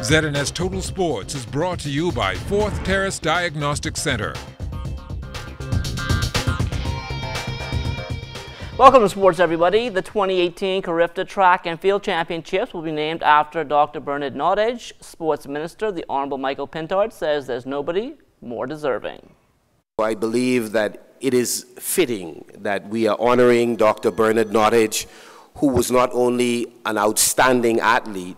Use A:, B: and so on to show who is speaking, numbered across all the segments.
A: ZNS Total Sports is brought to you by 4th Terrace Diagnostic Center.
B: Welcome to sports, everybody. The 2018 Carifta Track and Field Championships will be named after Dr. Bernhard. Norwich. Sports Minister, the Honorable Michael Pintard, says there's nobody more deserving.
C: I believe that it is fitting that we are honoring Dr. Bernhard Norwich, who was not only an outstanding athlete,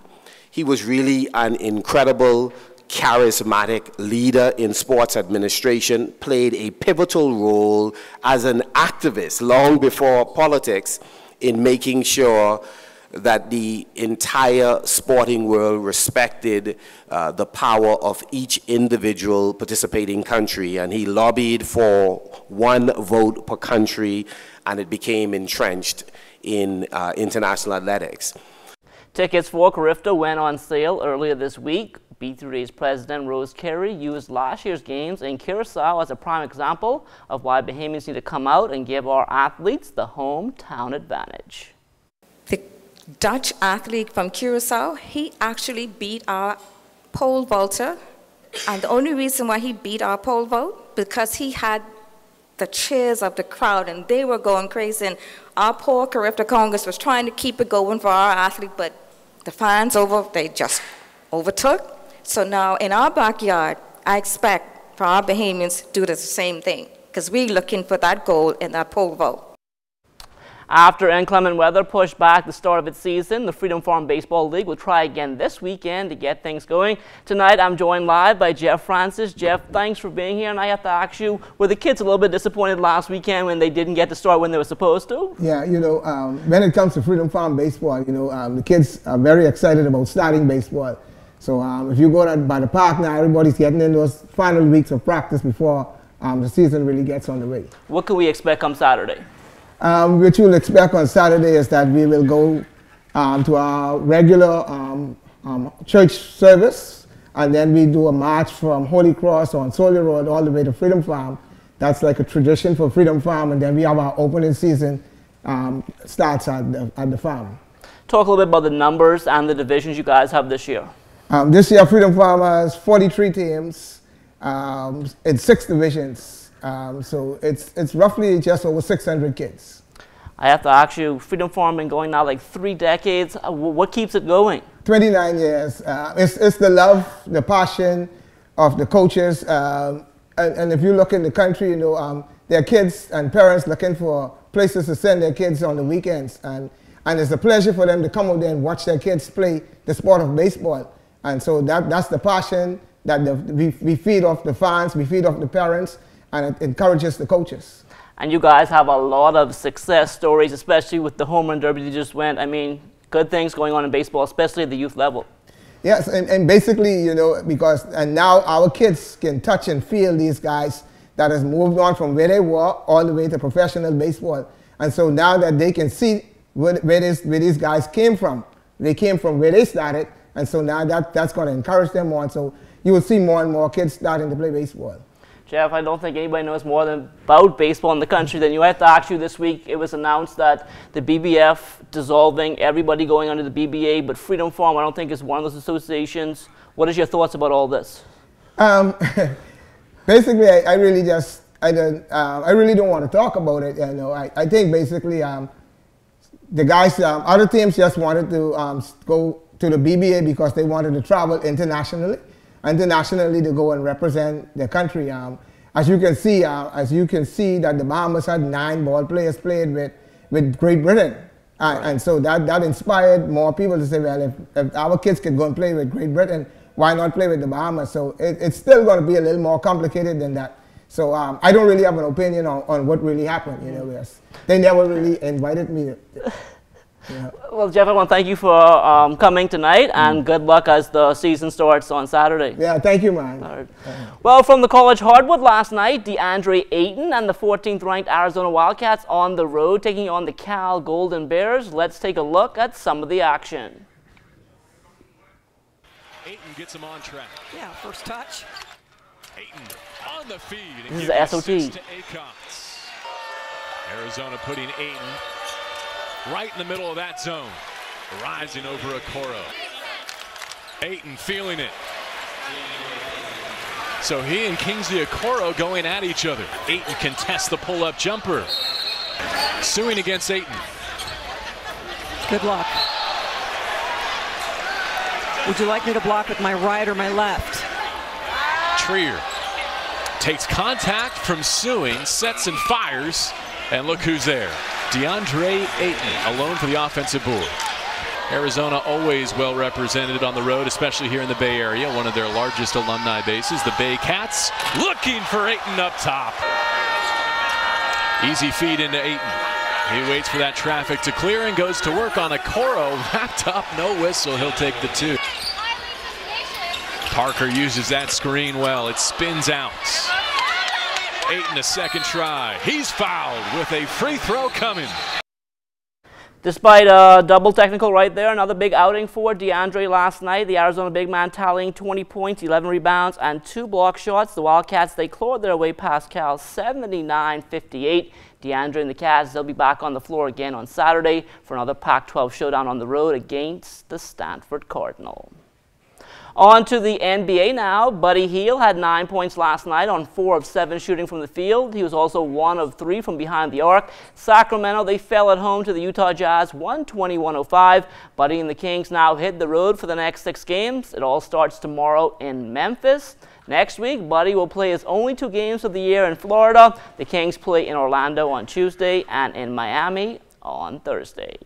C: he was really an incredible, charismatic leader in sports administration, played a pivotal role as an activist long before politics in making sure that the entire sporting world respected the power of each individual participating country. And he lobbied for one vote per country, and it became entrenched in international athletics.
B: Tickets for Carifta went on sale earlier this week. B3A's President Rose Carey used last year's games in Curacao as a prime example of why Bahamians need to come out and give our athletes the hometown advantage.
D: The Dutch athlete from Curacao, he actually beat our pole vaulter, and the only reason why he beat our pole vault, because he had the cheers of the crowd and they were going crazy, and our poor Carifta Congress was trying to keep it going for our athlete, but the fans they just overtook. So now in our backyard, I expect for our Bahamians to do the same thing, because we're looking for that goal in that pole vault.
B: After inclement weather pushed back the start of its season, the Freedom Farm Baseball League will try again this weekend to get things going. Tonight, I'm joined live by Jeff Francis. Jeff, thanks for being here. And I have to ask you, were the kids a little bit disappointed last weekend when they didn't get to start when they were supposed to?
E: Yeah, when it comes to Freedom Farm Baseball, the kids are very excited about starting baseball. So if you go by the park now, everybody's getting in those final weeks of practice before the season really gets on the way.
B: What can we expect come Saturday?
E: What you'll expect on Saturday is that we will go to our regular church service, and then we do a march from Holy Cross on Soldier Road all the way to Freedom Farm. That's like a tradition for Freedom Farm, and then we have our opening season starts at the farm.
B: Talk a little bit about the numbers and the divisions you guys have this year.
E: This year, Freedom Farm has 43 teams in 6 divisions. So it's roughly just over 600 kids.
B: I have to ask you, Freedom Farm been going now like 3 decades. What keeps it going? 29
E: years. It's the love, the passion of the coaches. And if you look in the country, there are kids and parents looking for places to send their kids on the weekends. And it's a pleasure for them to come out there and watch their kids play the sport of baseball. And so that's the passion that we feed off the fans, we feed off the parents, and it encourages the coaches.
B: And you guys have a lot of success stories, especially with the home run derby you just went. I mean, good things going on in baseball, especially at the youth level.
E: Yes, and basically, because now our kids can touch and feel these guys that has moved on from where they were all the way to professional baseball. And so now that they can see where these guys came from, they came from where they started, and so now that's going to encourage them on. So you will see more and more kids starting to play baseball.
B: Jeff, I don't think anybody knows more about baseball in the country than you. I have to ask you, this week it was announced that the BBF dissolving, everybody going under the BBA, but Freedom Farm I don't think is one of those associations. What is your thoughts about all this?
E: Basically, I really don't want to talk about it. I think basically the guys, other teams just wanted to go to the BBA because they wanted to travel internationally. Internationally to go and represent their country. As you can see that the Bahamas had 9 ball players played with Great Britain. And so that inspired more people to say, well, if our kids could go and play with Great Britain, why not play with the Bahamas? So it's still going to be a little more complicated than that. So I don't really have an opinion on what really happened. They never really invited me. Yeah.
B: Well, Jeff, I want to thank you for coming tonight, and good luck as the season starts on Saturday.
E: Yeah, thank you, man.
B: All right. Well, from the college hardwood last night, DeAndre Ayton and the 14th-ranked Arizona Wildcats on the road taking on the Cal Golden Bears. Let's take a look at some of the action.
F: Ayton gets him on track.
G: Yeah, first touch.
F: Ayton on the feed.
B: This is the SOT.
F: Arizona putting Ayton right in the middle of that zone, rising over Okoro. Ayton feeling it. So he and Kingsley Okoro going at each other. Ayton contests the pull-up jumper. Suing against Ayton.
G: Good luck. Would you like me to block with my right or my left?
F: Trier takes contact from Suing, sets and fires, and look who's there. DeAndre Ayton alone for the offensive board. Arizona always well represented on the road, especially here in the Bay Area, one of their largest alumni bases. The Bay Cats looking for Ayton up top. Easy feed into Ayton. He waits for that traffic to clear and goes to work on Okoro. Wrapped up, no whistle. He'll take the 2. Parker uses that screen well. It spins out. Ayton a second try. He's fouled with a free throw coming.
B: Despite a double technical right there, another big outing for DeAndre last night. The Arizona big man tallying 20 points, 11 rebounds, and 2 block shots. The Wildcats, they clawed their way past Cal 79-58. DeAndre and the Cats, they'll be back on the floor again on Saturday for another Pac-12 showdown on the road against the Stanford Cardinal. On to the NBA now. Buddy Hield had 9 points last night on 4 of 7 shooting from the field. He was also 1 of 3 from behind the arc. Sacramento, they fell at home to the Utah Jazz 120-105. Buddy and the Kings now hit the road for the next 6 games. It all starts tomorrow in Memphis. Next week, Buddy will play his only 2 games of the year in Florida. The Kings play in Orlando on Tuesday and in Miami on Thursday.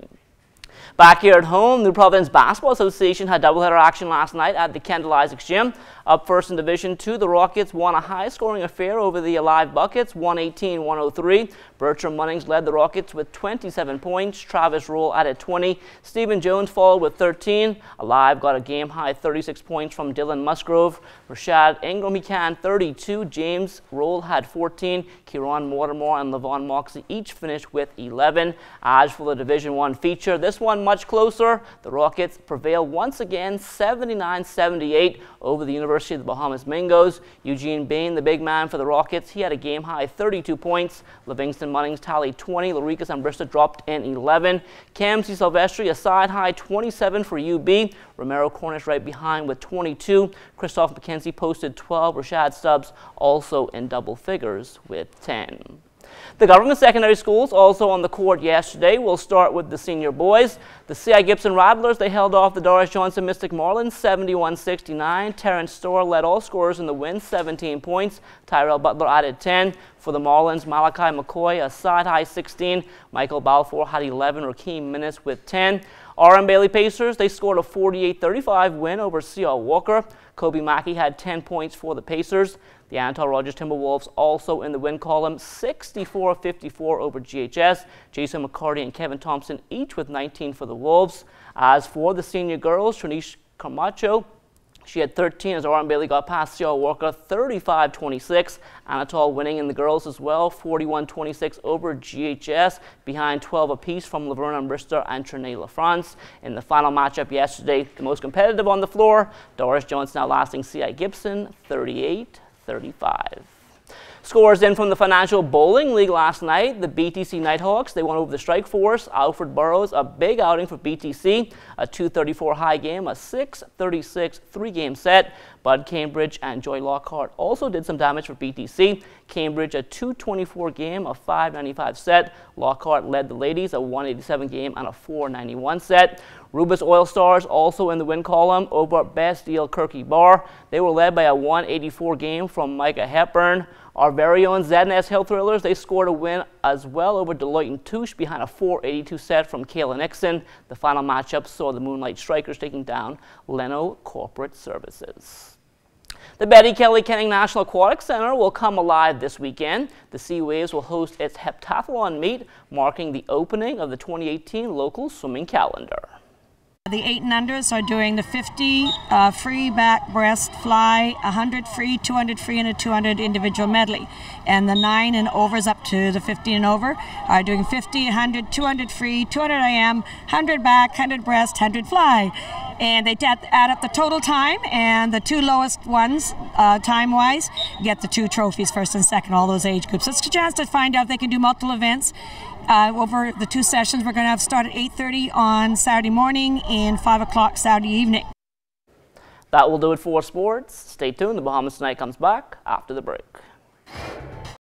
B: Back here at home, the Providence Basketball Association had doubleheader action last night at the Kendall Isaacs Gym. Up first in Division II, the Rockets won a high-scoring affair over the Alive Buckets, 118-103. Bertram Munnings led the Rockets with 27 points. Travis Roll added 20. Stephen Jones followed with 13. Alive got a game-high 36 points from Dylan Musgrove. Rashad Ingram, he can 32. James Roll had 14. Kieran Mortimer and Levon Moxley each finished with 11. As for the Division I feature, this one much closer. The Rockets prevailed once again 79-78 over the University of the Bahamas Mingos. Eugene Bain, the big man for the Rockets, he had a game-high 32 points. Livingston Munnings tallied 20. Larikas and Bristol dropped in 11. Kamsi Silvestri, a side-high 27 for UB. Romero Cornish right behind with 22. Christoph McKenzie posted 12. Rashad Stubbs also in double figures with 10. The government secondary schools also on the court yesterday. We'll start with the senior boys. The C.I. Gibson Rattlers, they held off the Doris Johnson Mystic Marlins 71-69. Terrence Storr led all scorers in the win, 17 points. Tyrell Butler added 10. For the Marlins, Malachi McCoy, a side-high 16. Michael Balfour had 11. Rakeem Minnis with 10. R.M. Bailey Pacers, they scored a 48-35 win over C.R. Walker. Kobe Mackey had 10 points for the Pacers. The Anton Rogers Timberwolves also in the win column, 64-54 over GHS. Jason McCarty and Kevin Thompson each with 19 for the Wolves. As for the senior girls, Trinish Camacho, she had 13 as R.M. Bailey got past C.R. Walker 35-26. Anatol winning in the girls as well, 41-26 over GHS, behind 12 apiece from Laverne and Brister and Trinae LaFrance. In the final matchup yesterday, the most competitive on the floor, Doris Jones now lasting C.I. Gibson 38-35. Scores in from the Financial Bowling League last night. The BTC Nighthawks, they won over the Strike Force. Alfred Burrows, a big outing for BTC. A 234 high game, a 636 three-game set. Bud Cambridge and Joy Lockhart also did some damage for BTC. Cambridge, a 224 game, a 595 set. Lockhart led the ladies, a 187 game and a 491 set. Rubis Oil Stars also in the win column over Bastille Kirky Bar. They were led by a 184 game from Micah Hepburn. Our very own ZNS Hill Thrillers, they scored a win as well over Deloitte and Touche behind a 482 set from Kayla Nixon. The final matchup saw the Moonlight Strikers taking down Leno Corporate Services. The Betty Kelly Kenning National Aquatic Center will come alive this weekend. The Sea Waves will host its heptathlon meet, marking the opening of the 2018 local swimming calendar.
H: The 8 and unders are doing the 50 free back breast fly, 100 free, 200 free, and a 200 individual medley. And the 9 and overs up to the 50 and over are doing 50, 100, 200 free, 200 IM, 100 back, 100 breast, 100 fly. And they add up the total time, and the 2 lowest ones, time-wise, get the 2 trophies, first and second, all those age groups. So it's a chance to find out if they can do multiple events. Over the 2 sessions, we're going to have start at 8:30 on Saturday morning and 5 o'clock Saturday evening.
B: That will do it for sports. Stay tuned. The Bahamas Tonight comes back after the break.